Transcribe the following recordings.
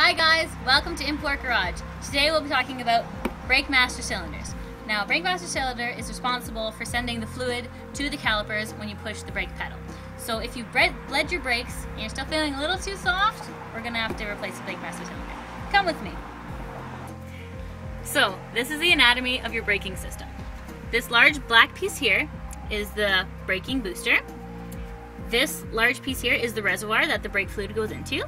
Hi guys, welcome to Import Garage. Today we'll be talking about brake master cylinders. Now, brake master cylinder is responsible for sending the fluid to the calipers when you push the brake pedal. So if you bled your brakes and you're still feeling a little too soft, we're gonna have to replace the brake master cylinder. Come with me. So this is the anatomy of your braking system. This large black piece here is the braking booster. This large piece here is the reservoir that the brake fluid goes into.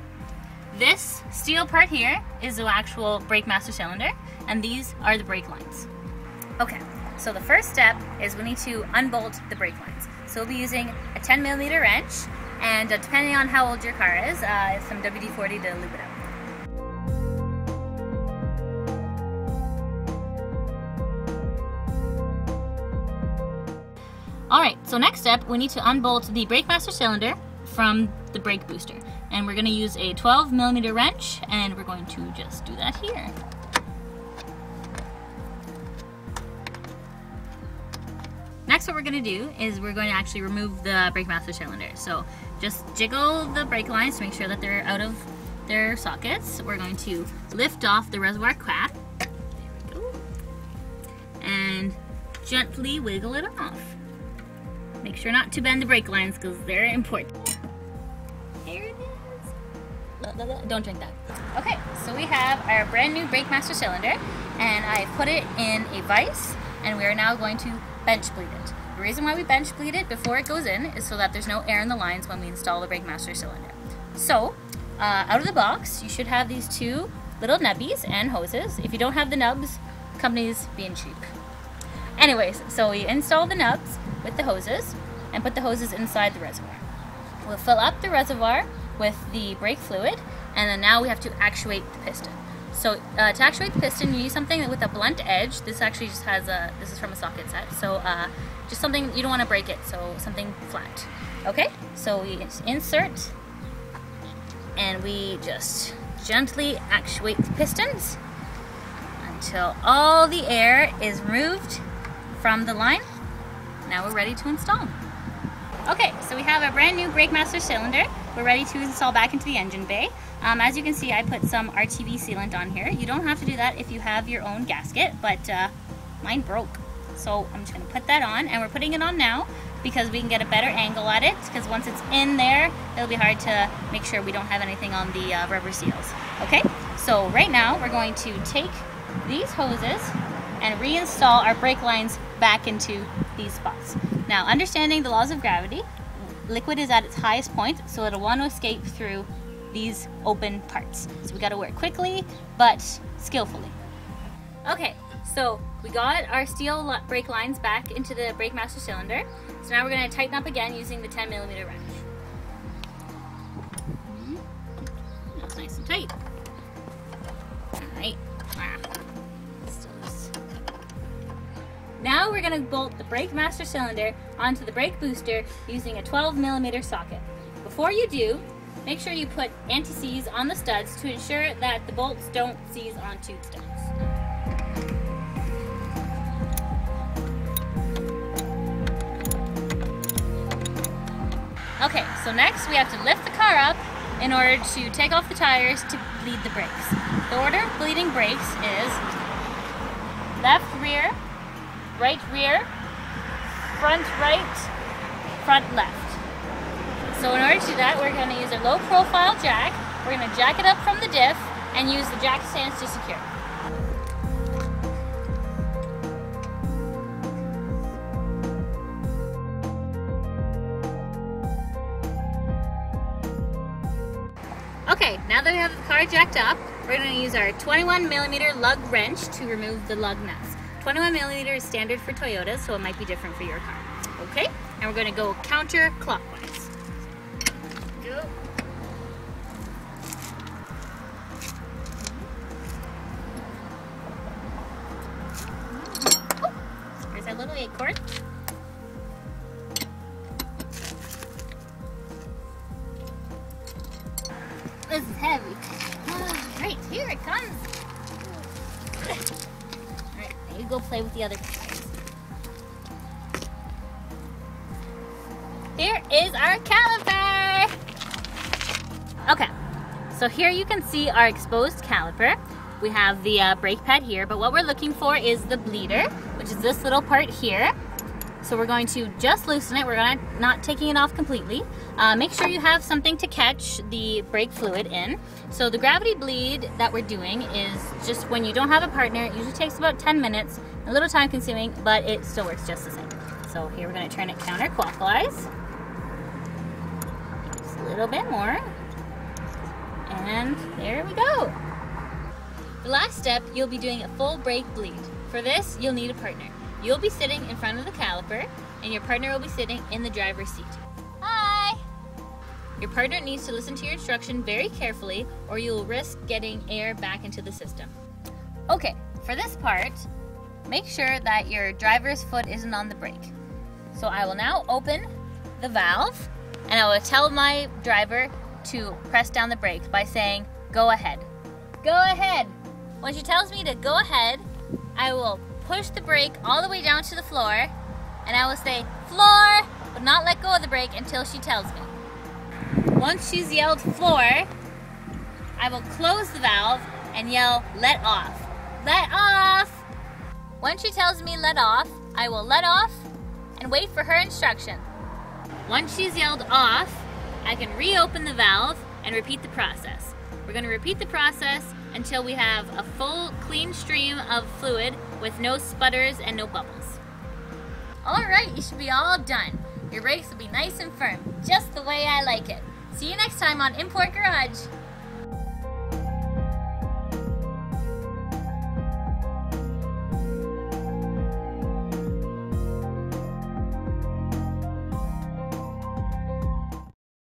This steel part here is the actual brake master cylinder, and these are the brake lines. Okay, so the first step is we need to unbolt the brake lines. So we'll be using a 10mm wrench, and depending on how old your car is, some WD-40 to lube it up. Alright, so next step, we need to unbolt the brake master cylinder from the brake booster. And we're going to use a 12mm wrench, and we're going to just do that here. Next, what we're going to do is we're going to actually remove the brake master cylinder. So just jiggle the brake lines to make sure that they're out of their sockets. We're going to lift off the reservoir cap. There we go. And gently wiggle it off. Make sure not to bend the brake lines because they're important. Here it is. Don't drink that. Okay, so we have our brand new brake master cylinder, and I put it in a vise, and we are now going to bench bleed it. The reason why we bench bleed it before it goes in is so that there's no air in the lines when we install the brake master cylinder. So, out of the box, you should have these two little nubbies and hoses. If you don't have the nubs, company's being cheap. Anyways, so we install the nubs with the hoses and put the hoses inside the reservoir. We'll fill up the reservoir with the brake fluid, and then now we have to actuate the piston. So to actuate the piston, you use something with a blunt edge. This actually just has this is from a socket set, so just something, you don't want to break it, so something flat. Okay, so we insert, and we just gently actuate the pistons until all the air is removed from the line. Now we're ready to install. Okay, so we have a brand new brake master cylinder. We're ready to install back into the engine bay. As you can see, I put some RTV sealant on here. You don't have to do that if you have your own gasket, but mine broke. So I'm just gonna put that on, and we're putting it on now because we can get a better angle at it, because once it's in there, it'll be hard to make sure we don't have anything on the rubber seals. Okay, so right now we're going to take these hoses and reinstall our brake lines back into these spots. Now, understanding the laws of gravity, liquid is at its highest point, so it'll want to escape through these open parts. So we gotta work quickly, but skillfully. Okay, so we got our steel brake lines back into the brake master cylinder. So now we're gonna tighten up again using the 10mm wrench. That's nice and tight. All right. Now we're going to bolt the brake master cylinder onto the brake booster using a 12mm socket. Before you do, make sure you put anti-seize on the studs to ensure that the bolts don't seize onto the studs. Okay, so next we have to lift the car up in order to take off the tires to bleed the brakes. The order of bleeding brakes is left rear, right rear, front right, front left. So in order to do that, we're going to use a low profile jack. We're going to jack it up from the diff and use the jack stands to secure. Okay, now that we have the car jacked up, we're going to use our 21mm lug wrench to remove the lug nuts. 21mm is standard for Toyotas, so it might be different for your car. Okay, and we're going to go counterclockwise. Go. Oh, there's our little acorn. This is heavy. Right, here it comes. Alright, now you go play with the other tires. Here is our caliper! Okay, So here you can see our exposed caliper. We have the brake pad here, but what we're looking for is the bleeder, which is this little part here. So we're going to just loosen it. We're not taking it off completely. Make sure you have something to catch the brake fluid in. So the gravity bleed that we're doing is just when you don't have a partner. It usually takes about 10 minutes, a little time consuming, but it still works just the same. So here we're going to turn it counterclockwise. Just a little bit more. And there we go. The last step, you'll be doing a full brake bleed. For this, you'll need a partner. You'll be sitting in front of the caliper, and your partner will be sitting in the driver's seat. Hi! Your partner needs to listen to your instruction very carefully, or you will risk getting air back into the system. Okay, for this part, make sure that your driver's foot isn't on the brake. So I will now open the valve, and I will tell my driver to press down the brake by saying, go ahead. Go ahead! When she tells me to go ahead, I will push the brake all the way down to the floor, and I will say, floor, but not let go of the brake until she tells me. Once she's yelled floor, I will close the valve and yell let off. Let off! When she tells me let off, I will let off and wait for her instruction. Once she's yelled off, I can reopen the valve and repeat the process. We're going to repeat the process until we have a full clean stream of fluid with no sputters and no bubbles. Alright, you should be all done. Your brakes will be nice and firm, just the way I like it. See you next time on Import Garage.